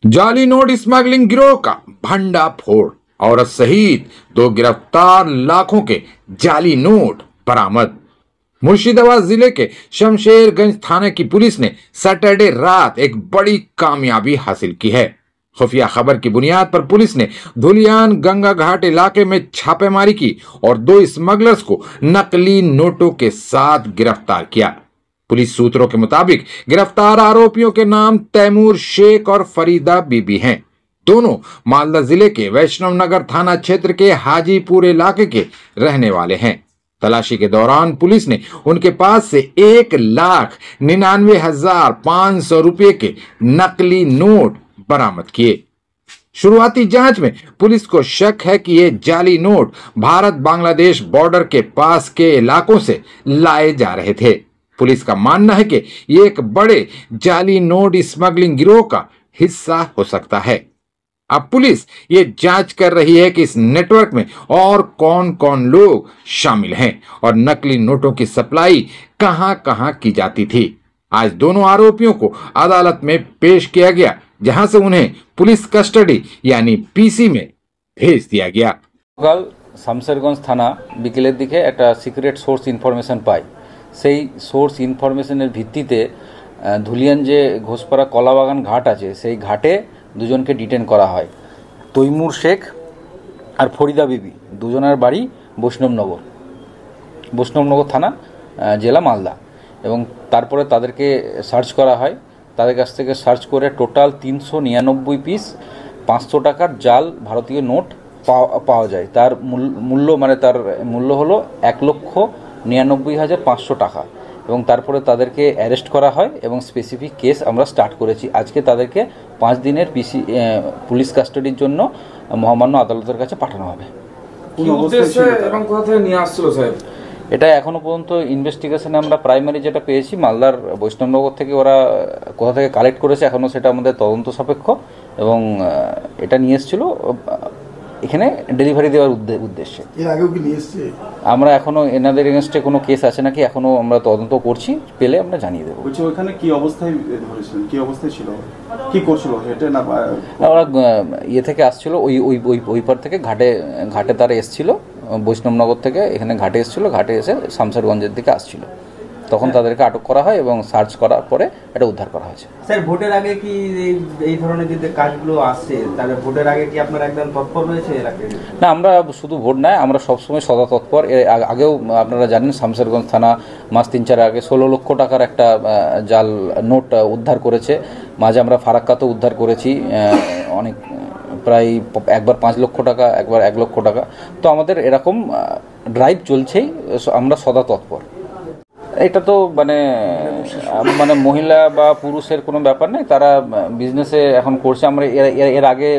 जाली note smuggling गिरोह का भंडाफोड़, औरत सहित 2 गिरफ्तार, लाखों के जाली नोट बरामद। मुर्शिदाबाद जिले के शमशेरगंज थाने की पुलिस ने सैटरडे रात एक बड़ी कामयाबी हासिल की है। खुफिया खबर की बुनियाद पर पुलिस ने धुलियान गंगा घाट इलाके में छापेमारी की और 2 स्मगलर्स को नकली नोटों के साथ गिरफ्तार किया। पुलिस सूत्रों के मुताबिक गिरफ्तार आरोपियों के नाम तैमूर शेख और फरीदा बीबी हैं। दोनों मालदा जिले के वैष्णव नगर थाना क्षेत्र के हाजीपुर इलाके के रहने वाले हैं। तलाशी के दौरान पुलिस ने उनके पास से 1,99,500 रुपए के नकली नोट बरामद किए। शुरुआती जांच में पुलिस को शक है कि ये जाली नोट भारत बांग्लादेश बॉर्डर के पास के इलाकों से लाए जा रहे थे। पुलिस का मानना है कि ये एक बड़े जाली नोट स्मगलिंग गिरोह का हिस्सा हो सकता है। अब पुलिस ये जांच कर रही है कि इस नेटवर्क में और कौन कौन लोग शामिल हैं और नकली नोटों की सप्लाई कहां कहां की जाती थी। आज दोनों आरोपियों को अदालत में पेश किया गया, जहां से उन्हें पुलिस कस्टडी यानी पीसी में भेज दिया गया। कल शामशेरगंज थाना बिकेलेर दिके एक सिक्रेट सोर्स इनफरमेशन पाई। সেই সোর্স ইনফরমেশনের ভিত্তিতে ধুলিয়ান যে ঘোষপাড়া কলাবাগান ঘাট আছে সেই ঘাটে দুজনকে ডিটেন করা হয়। তৈমুর শেখ আর ফরিদা বিবি দুজনের বাড়ি বৈষ্ণবনগর থানা জেলা মালদা, এবং তারপরে তাদেরকে সার্চ করা হয়। তাদের কাছ থেকে সার্চ করে টোটাল 399 পিস 500 টাকার জাল ভারতীয় নোট পাওয়া যায়। তার মূল্য হলো 1,99,500 টাকা, এবং তারপরে তাদেরকে অ্যারেস্ট করা হয় এবং স্পেসিফিক কেস আমরা স্টার্ট করেছি। আজকে তাদেরকে 5 দিনের পুলিশ কাস্টাডির জন্য মহামান্য আদালতের কাছে পাঠানো হবে। এটা এখনো পর্যন্ত ইনভেস্টিগেশনে আমরা প্রাইমারি যেটা পেয়েছি মালদার বৈষ্ণবনগর থেকে ওরা কোথা থেকে কালেক্ট করেছে এখনো সেটা আমাদের তদন্ত সাপেক্ষ, এবং এটা নিয়ে এসেছিল এখানে ডেলিভারি দেওয়ার উদ্দেশ্যে। এর আগেও কি নিয়ে এসেছে? আমরা এখনো এনাদের এগেইনস্টে কোনো কেস আছে নাকি এখনো আমরা তদন্ত করছি, পেলে আমরা জানিয়ে দেবো। বলছি ওখানে কি অবস্থায় ধরেছিলেন, কি অবস্থায় ছিল, কি করছিল? হেঁটে না ওরা থেকে আসছিল, ওই পার থেকে ঘাটে তারা এসেছিল, বৈষ্ণবনগর থেকে এখানে ঘাটে এসেছিল, ঘাটে এসে শামশেরগঞ্জের দিকে আসছিল, তখন তাদেরকে আটক করা হয় এবং সার্চ করার পরে এটা উদ্ধার করা হয়েছে। স্যার, ভোটের আগে কি এই ধরনের যে কাজগুলো আসছে, তাহলে ভোটের আগে কি আপনারা একদম তৎপর রয়েছে? না, আমরা শুধু ভোট নয়, আমরা সবসময় সদা তৎপর। এর আগেও আপনারা জানেন শামশেরগঞ্জ থানা মাস 3-4 আগে 16 লক্ষ টাকার একটা জাল নোট উদ্ধার করেছে। মাঝে আমরা ফারাক্কাতেও উদ্ধার করেছি অনেক, প্রায় একবার 5 লক্ষ টাকা, একবার 1 লক্ষ টাকা। তো আমাদের এরকম ড্রাইভ চলছেই, আমরা সদা তৎপর। এটা তো মানে মহিলা বা পুরুষের কোনো ব্যাপার নেই, তারা বিজনেসে এখন করছে। আমরা এর আগে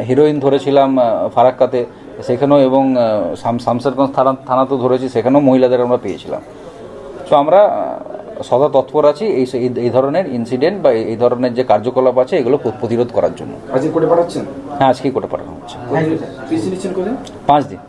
হিরোইন ধরেছিলাম ফারাক্কাতে, সেখানেও, এবং শামশেরগঞ্জ থানাতেও ধরেছি, সেখানেও মহিলাদের আমরা পেয়েছিলাম। তো আমরা সদা তৎপর আছি এই ধরনের ইনসিডেন্ট বা এই ধরনের যে কার্যকলাপ আছে এগুলো প্রতিরোধ করার জন্য। আজকে কোর্টে পাঠাচ্ছেন? হ্যাঁ, আজকেই কোর্টে পাঠানো হচ্ছে। 5 দিন।